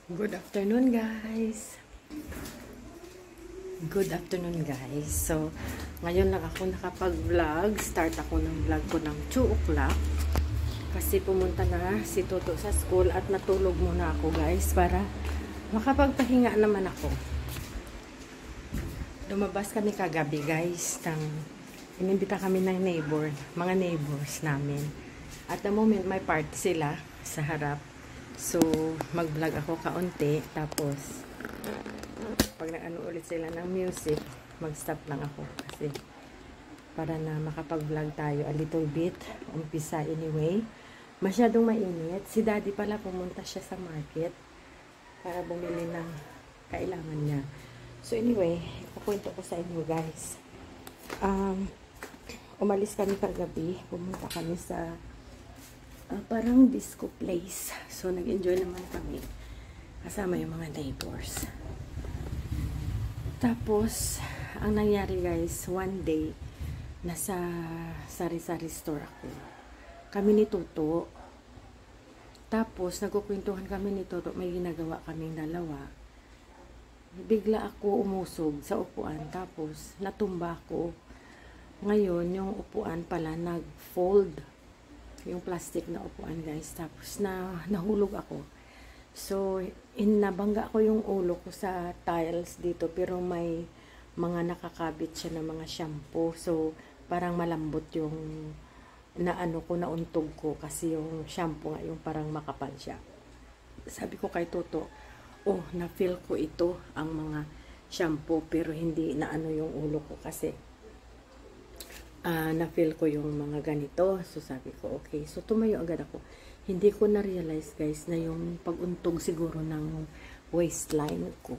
Good afternoon, guys. Good afternoon, guys. So, ngayon lang ako nakapag-vlog. Start ako ng vlog ko ng 2 o'clock. Kasi pumunta na si Toto sa school at natulog muna ako, guys, para makapagpahinga naman ako. Lumabas kami kagabi, guys. Inimbita kami ng mga neighbors namin. At the moment, may party sila sa harap. So, mag-vlog ako kaunti. Tapos, pag nag-ano ulit sila ng music, mag-stop lang ako. Kasi, para na makapag-vlog tayo a little bit. Umpisa anyway. Masyadong mainit. Si daddy pala pumunta siya sa market para bumili ng kailangan niya. So, anyway, ikukwento ko sa inyo, guys. Umalis kami kagabi. Pumunta kami sa parang disco place. So, nag-enjoy naman kami. Kasama yung mga neighbors. Tapos, ang nangyari guys, one day, nasa sari-sari store ako. Kami ni Toto. Tapos, nagkukwentuhan kami ni Toto. May ginagawa kaming dalawa. Bigla ako umusog sa upuan. Tapos, natumba ako. Ngayon, yung upuan pala nag-fold. Yung plastic na upuan, guys. Tapos, nahulog ako. So, nabangga ko yung ulo ko sa tiles dito. Pero may mga nakakabit siya na mga shampoo. So, parang malambot yung nauntog ko. Kasi yung shampoo nga, yung parang makapal siya. Sabi ko kay Toto, oh, na-feel ko ito, ang mga shampoo. Pero hindi naano yung ulo ko kasi na-feel ko yung mga ganito. So, sabi ko, okay. So, tumayo agad ako. Hindi ko na-realize, guys, na yung pag-untog siguro ng waistline ko.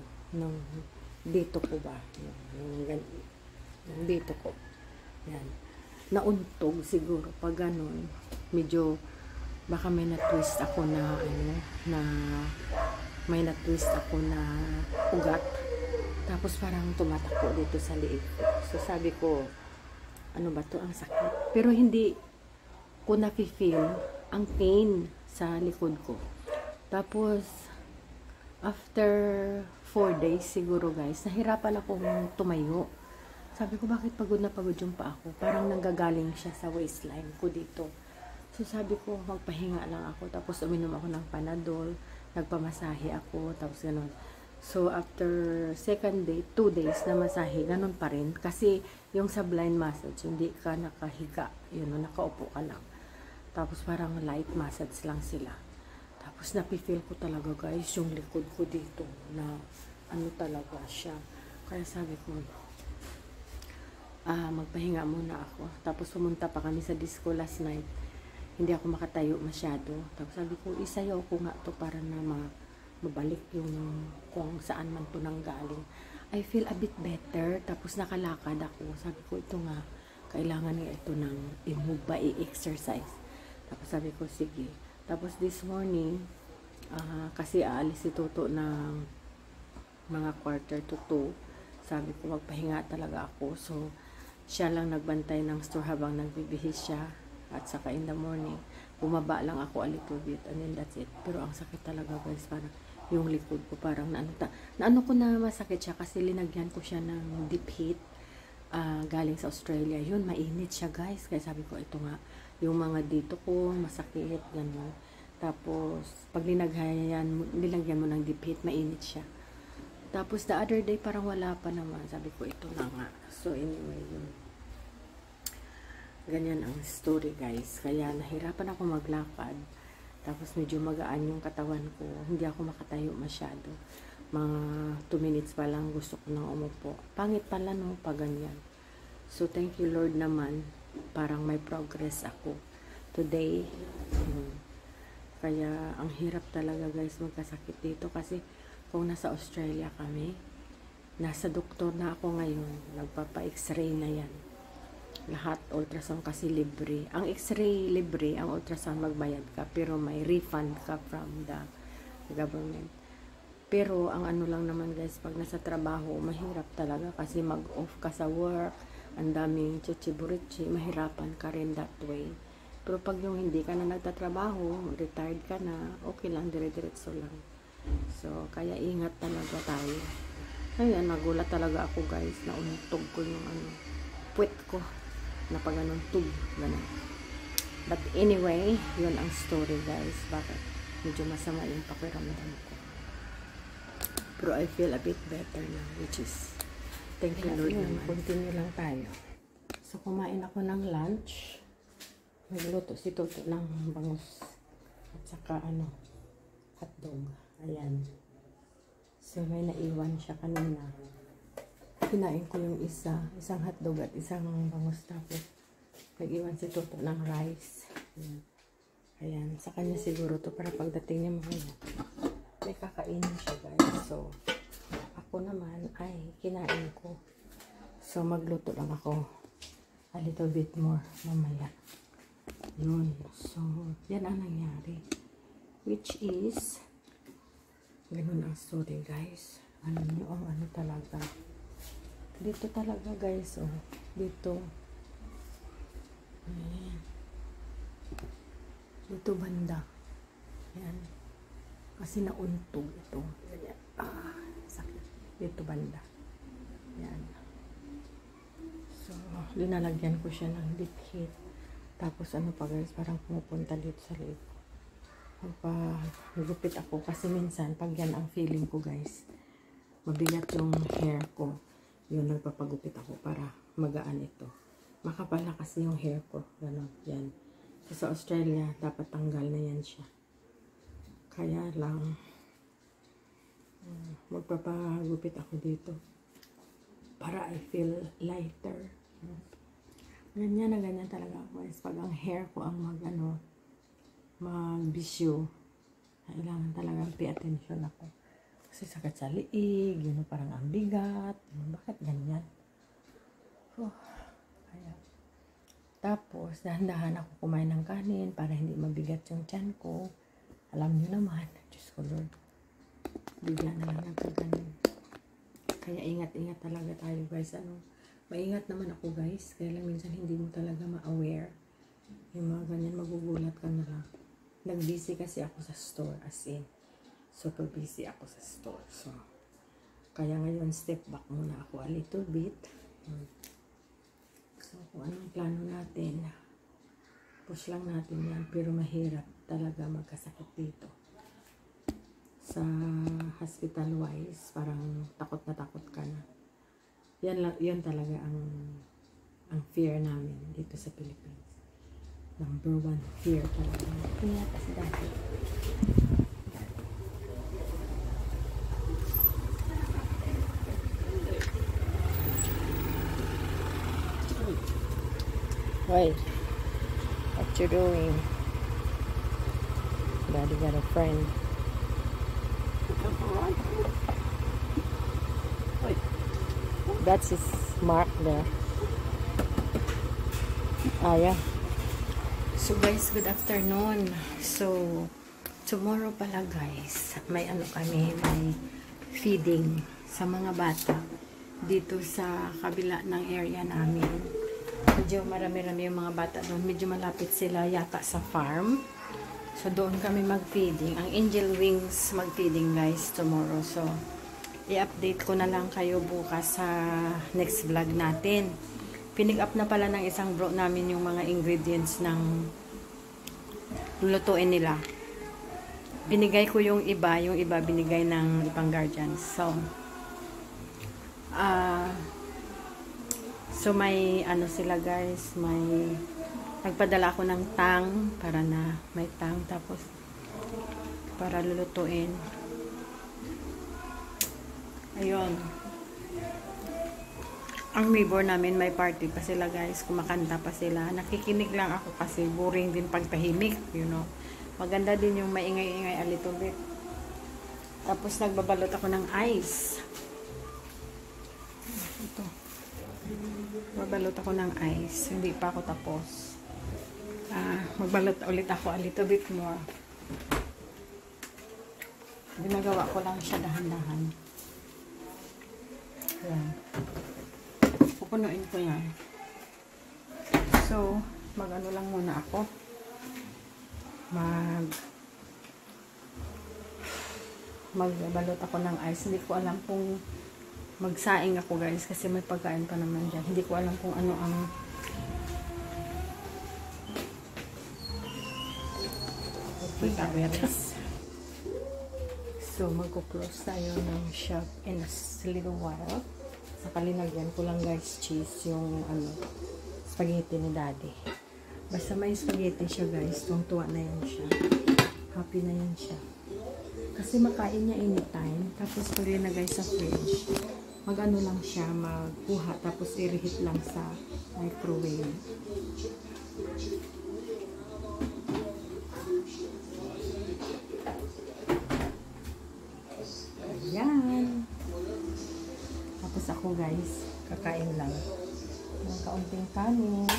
Dito ko ba? Yung dito ko. Yan. Nauntog siguro. Pag ganun, medyo, baka may na-twist ako may na-twist ako na ugat. Tapos, parang tumatakbo dito sa liig ko. So, sabi ko, ano ba to, ang sakit. Pero hindi ko na-feel ang pain sa likod ko. Tapos, after 4 days siguro, guys, nahirapan akong tumayo. Sabi ko, bakit pagod na pagod yung paa ko? Parang nanggagaling siya sa waistline ko dito. So, sabi ko, magpahinga lang ako. Tapos, uminom ako ng Panadol. Nagpamasahe ako. Tapos, gano'n. So, after second day, 2 days na masahe, ganun pa rin. Kasi, yung sa blind massage, hindi ka nakahiga. Yun, nakaupo ka lang. Tapos, parang light massage lang sila. Tapos, napifeel ko talaga, guys, yung likod ko dito na ano talaga siya. Kaya sabi ko, magpahinga muna ako. Tapos, pumunta pa kami sa disco last night. Hindi ako makatayo masyado. Tapos, sabi ko, isayaw ko nga to para na mabalik yung kung saan man to nanggaling. I feel a bit better. Tapos nakalakad ako. Sabi ko, ito nga, kailangan nga ito ng i-move ba, i-exercise. Tapos sabi ko, sige. Tapos this morning, kasi aalis si Toto ng mga 1:45. Sabi ko, magpahinga talaga ako. So, siya lang nagbantay ng store habang nagbibihis siya. At saka in the morning, bumaba lang ako a little bit. And then that's it. Pero ang sakit talaga, guys. Parang yung likod ko parang naano ko na masakit siya kasi linagyan ko siya ng deep heat galing sa Australia. Yun, mainit siya, guys. Kaya sabi ko, ito nga, yung mga dito ko masakit, gano'n. Tapos, pag nilagyan mo ng deep heat, mainit siya. Tapos, the other day, parang wala pa naman. Sabi ko, ito na nga. So, anyway, yun. Ganyan ang story, guys. Kaya, nahirapan ako maglakad. Tapos medyo magaan yung katawan ko. Hindi ako makatayo masyado. Mga 2 minutes pa lang gusto ko nang umupo. Pangit pala, no, pag ganyan. So, thank you Lord naman. Parang may progress ako today. Kaya, ang hirap talaga, guys, magkasakit dito. Kasi, kung nasa Australia kami, nasa doktor na ako ngayon. Nagpapa-x-ray na yan. Lahat, ultrasound kasi libre. Ang x-ray libre, ang ultrasound magbayad ka, pero may refund ka from the government. Pero, ang ano lang naman, guys, pag nasa trabaho, mahirap talaga kasi mag-off ka sa work, ang daming chichiburichi, mahirapan ka rin that way. Pero pag yung hindi ka na nagtatrabaho, retired ka na, okay lang, dire-diretso lang. So, kaya ingat talaga tayo. Ayan, nagulat talaga ako guys. Nauntog ko yung puwet ko. Napaganon tug. Ganun. But anyway, yun ang story guys. Bakit? Medyo masama yung pakiramdam ko. Pero I feel a bit better now. Which is, thank you Lord naman. Continue lang tayo. So, kumain ako ng lunch. Nagluto si Toto ng bangus. At saka hotdog. Ayan. So, may naiwan siya kanina. Kinain ko yung isang hotdog at isang bangus. Tapos, nag-iwan si Toto ng rice. Ayan. Sa kanya siguro to para pagdating niya mamaya. May kakainin siya guys. So, ako naman ay kinain ko. So, magluto lang ako. A little bit more mamaya. Yun. So, yan ang nangyari. Which is, ganun ang story guys. Alam nyo ang talaga. Dito talaga guys. Oh. Dito. Ayan. Dito banda. Ayan. Kasi nauntog ito. Ayan. Sakit. Dito banda. Ayan. So, linalagyan ko siya ng deep heat. Tapos pa guys, parang pumupunta dito sa loob. Magupit ako kasi minsan, pag yan ang feeling ko guys, mabigat yung hair ko. Yun, nagpapagupit ako para magaan ito. Makapal na kasi yung hair ko. Ganon, yan. So, sa Australia, dapat tanggal na yan siya. Kaya lang, magpapagupit ako dito. Para I feel lighter. Ganyan na ganyan talaga ako guys. Pag ang hair ko ang magbisyo, kailangan talaga pay attention ako. Kasi sakit sa liig, parang ang bigat. Bakit ganyan? Kaya. Tapos, dahan-dahan ako kumain ng kanin para hindi mabigat yung tiyan ko. Alam niyo naman, Diyos ko Lord. Bigyan na lang ng kanin. Kaya ingat-ingat talaga tayo guys. Maingat naman ako guys. Kaya lang minsan hindi mo talaga ma-aware. Yung mga ganyan, magugulat ka na lang. Nag-busy kasi ako sa store. As in, super busy ako sa store. So, kaya ngayon step back muna ako a little bit. So, kung anong plano natin, push lang natin yan. Pero mahirap talaga magkasakit dito. Sa hospital wise, parang takot na takot ka na. Yan talaga ang fear namin dito sa Philippines. Number 1 fear talaga. Kaya kasi dati. Hoy, what you doing? Daddy got a friend. That's his mark there. Yeah. So guys, good afternoon. So, tomorrow pala guys, may kami, may feeding sa mga bata dito sa kabila ng area namin. Medyo marami-rami yung mga bata doon. Medyo malapit sila yata sa farm. So, doon kami mag-feeding. Ang Angel Wings mag-feeding guys tomorrow. So, i-update ko na lang kayo bukas sa next vlog natin. Pinig up na pala ng isang bro namin yung mga ingredients ng lulutuin nila. Binigay ko yung iba binigay ng ibang guardians. So, so may sila guys, may nagpadala ako ng tang para na may tang tapos para lulutuin. Ayun. Ang neighbor namin may party pa sila guys. Kumakanta pa sila. Nakikinig lang ako kasi boring din pagtahimik. Maganda din yung maingay-ingay a little bit. Tapos nagbabalot ako ng ice. Ito. Magbalot ako ng ice. Hindi pa ako tapos. Magbalot ulit ako a little bit more. Ginagawa ko lang siya dahan-dahan. Ayan. Pupunuin ko yan. So, mag-ano lang muna ako. magbalot ako ng ice. Hindi ko alam kung magsaing ako guys kasi may pagkain pa naman dyan. Hindi ko alam kung ano ang berries. So magko-close tayo ng shop in a little while. Saka linagyan ko lang guys cheese yung spaghetti ni daddy. Basta may spaghetti siya guys, tuwang-tuwa na yan siya. Happy na yan siya. Kasi makain niya anytime. Tapos pag linagay sa fridge, mag-ano lang siya, magkuha. Tapos i-reheat lang sa microwave. Ayan. Tapos ako guys, kakain lang. Ng kaunting kanin.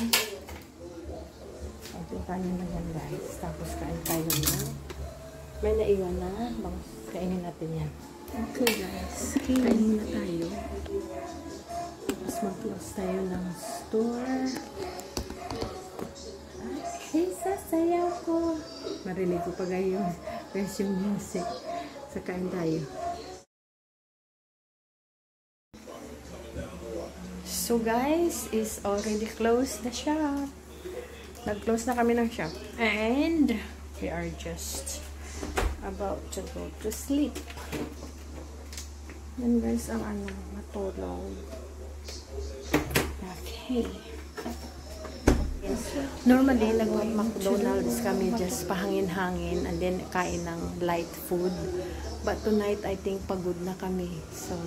Kaunting kanin lang yan guys. Tapos kain tayo na. May naiwan na. Kainin natin yan. Okay guys. Kainin na tayo. Tapos mag-close tayo ng store. Okay, sasayaw ko. Marinig ko pa ngayon. Press yung music. Sa kain tayo. So guys, is already closed the shop. Nag-close na kami ng shop. And we are just about to go to sleep. Yan guys, ang matulog. Okay. Normally, nag-McDonald's kami just pahangin-hangin and then kain ng light food. But tonight, I think pagod na kami. So,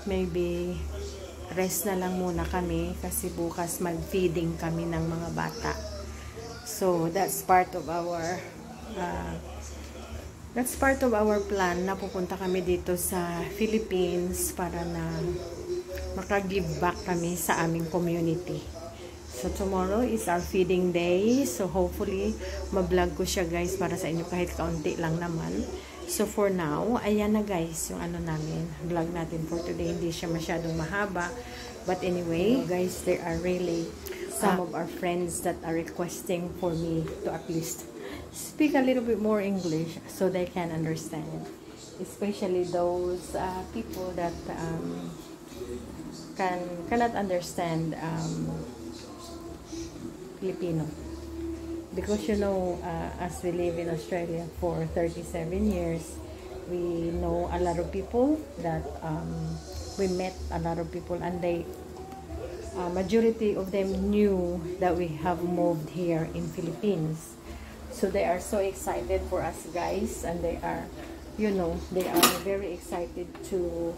maybe rest na lang muna kami kasi bukas mag-feeding kami ng mga bata. So, that's part of our plan na pupunta kami dito sa Philippines para na maka-give back kami sa aming community. So, tomorrow is our feeding day. So, hopefully, ma-vlog ko siya guys para sa inyo kahit kaunti lang naman. So, for now, ayan na guys yung vlog natin for today. Hindi siya masyadong mahaba. But anyway, guys, there are really some of our friends that are requesting for me to at least speak a little bit more English so they can understand. Especially those people that cannot understand Filipino. Because you know, as we live in Australia for 37 years, we know a lot of people that we met a lot of people, and they majority of them knew that we have moved here in Philippines. So they are so excited for us guys, and they are, you know, they are very excited to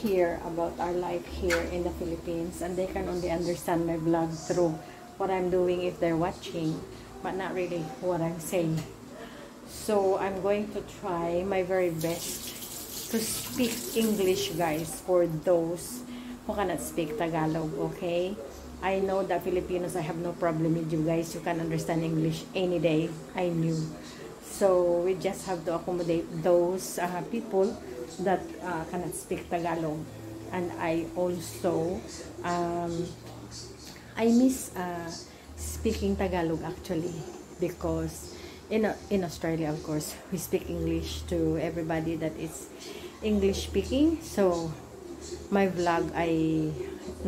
hear about our life here in the Philippines, and they can only understand my vlog through what I'm doing if they're watching, but not really what I'm saying. So I'm going to try my very best to speak English guys for those who cannot speak Tagalog, okay? I know that Filipinos, I have no problem with you guys. You can understand English any day. I knew. So we just have to accommodate those people that cannot speak Tagalog. And I also I miss speaking Tagalog actually, because in Australia, of course, we speak English to everybody that is English speaking. So my vlog, I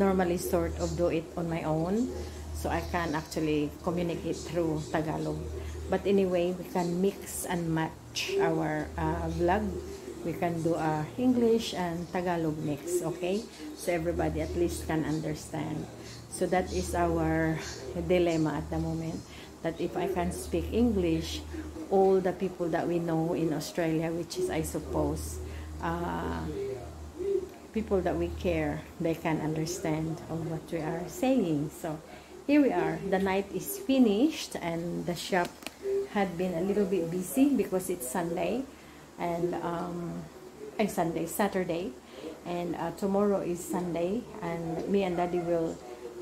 normally sort of do it on my own, so I can actually communicate through Tagalog. But anyway, we can mix and match our vlog. We can do English and Tagalog mix, okay? So everybody at least can understand. So that is our dilemma at the moment, that if I can speak English, all the people that we know in Australia, which is I suppose people that we care, they can understand of what we are saying. So here we are. The night is finished and the shop had been a little bit busy because it's Sunday and Saturday, and tomorrow is Sunday, and me and Daddy will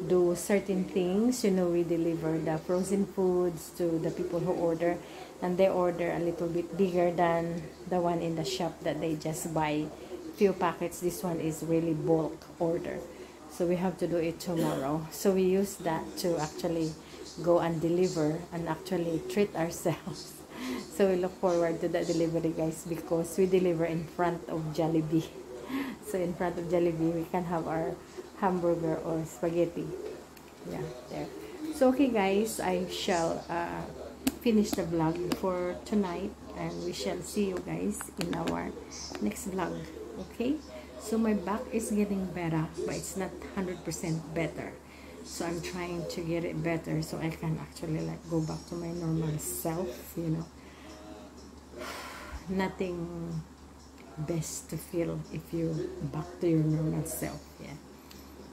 do certain things. You know, we deliver the frozen foods to the people who order, and they order a little bit bigger than the one in the shop that they just buy few packets. This one is really bulk order, so we have to do it tomorrow. So we use that to actually go and deliver and actually treat ourselves So we look forward to that delivery, guys, because we deliver in front of Jollibee. So in front of Jollibee, we can have our hamburger or spaghetti. Yeah, there. So okay, guys, I shall finish the vlog for tonight, and we shall see you guys in our next vlog. Okay, so my back is getting better, but it's not 100% better. So I'm trying to get it better so I can actually like go back to my normal self, you know. Nothing best to feel if you back to your normal self. Yeah.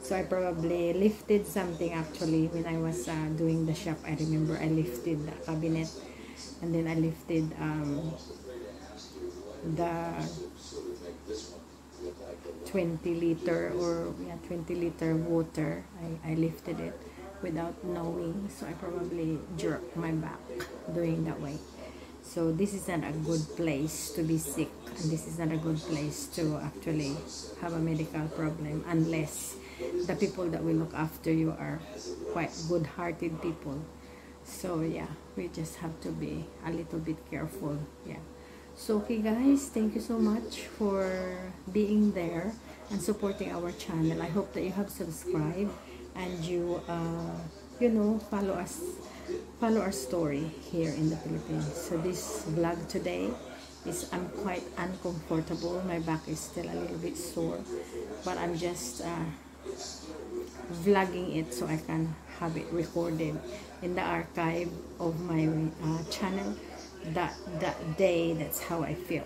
So I probably lifted something actually when I was doing the shop. I remember I lifted the cabinet, and then I lifted the 20-liter or 20-liter water. I lifted it without knowing, so I probably jerked my back doing that way. So this is not a good place to be sick, and this is not a good place to actually have a medical problem unless the people that will look after you are quite good-hearted people. So yeah, we just have to be a little bit careful. Yeah. So okay, guys, thank you so much for being there and supporting our channel. I hope that you have subscribed and you you know, follow our story here in the Philippines. So this vlog today is, I'm quite uncomfortable. My back is still a little bit sore, but I'm just vlogging it so I can have it recorded in the archive of my channel that day. That's how I feel.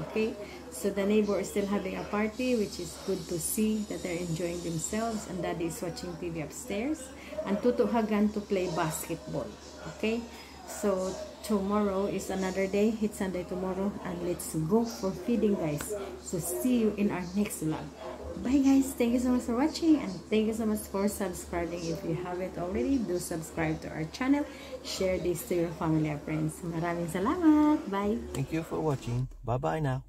Okay, so the neighbor is still having a party, which is good to see that they're enjoying themselves, and Daddy is watching TV upstairs, and Tutu Hagan to play basketball. Okay, so tomorrow is another day. It's Sunday tomorrow, and let's go for feeding, guys. So see you in our next vlog. Bye, guys. Thank you so much for watching, and thank you so much for subscribing. If you haven't already, do subscribe to our channel. Share this to your family and friends. Maraming salamat. Bye. Thank you for watching. Bye bye now.